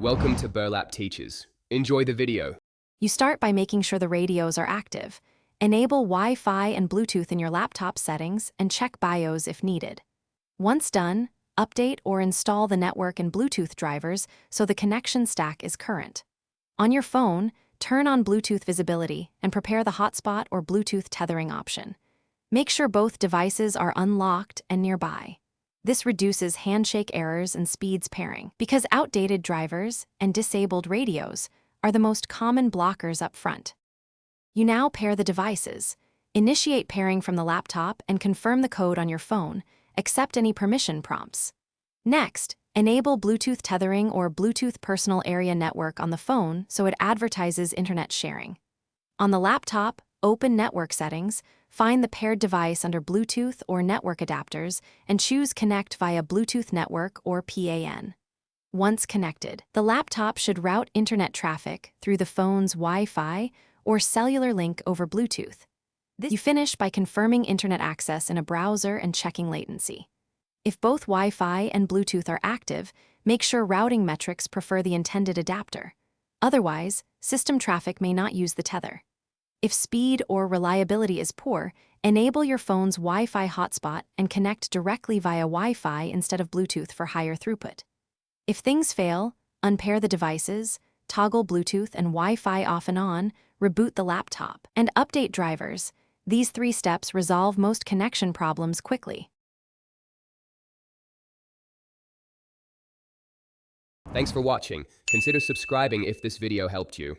Welcome to Burlap Teachers. Enjoy the video. You start by making sure the radios are active. Enable Wi-Fi and Bluetooth in your laptop settings and check BIOS if needed. Once done, update or install the network and Bluetooth drivers so the connection stack is current. On your phone, turn on Bluetooth visibility and prepare the hotspot or Bluetooth tethering option. Make sure both devices are unlocked and nearby. This reduces handshake errors and speeds pairing, because outdated drivers and disabled radios are the most common blockers up front. You now pair the devices. Initiate pairing from the laptop and confirm the code on your phone. Accept any permission prompts. Next, enable Bluetooth tethering or Bluetooth Personal Area Network on the phone so it advertises internet sharing. On the laptop, open Network Settings, find the paired device under Bluetooth or Network Adapters, and choose Connect via Bluetooth Network or PAN. Once connected, the laptop should route internet traffic through the phone's Wi-Fi or cellular link over Bluetooth. You finish by confirming internet access in a browser and checking latency. If both Wi-Fi and Bluetooth are active, make sure routing metrics prefer the intended adapter. Otherwise, system traffic may not use the tether. If speed or reliability is poor, enable your phone's Wi-Fi hotspot and connect directly via Wi-Fi instead of Bluetooth for higher throughput. If things fail, unpair the devices, toggle Bluetooth and Wi-Fi off and on, reboot the laptop, and update drivers. These 3 steps resolve most connection problems quickly. Thanks for watching. Consider subscribing if this video helped you.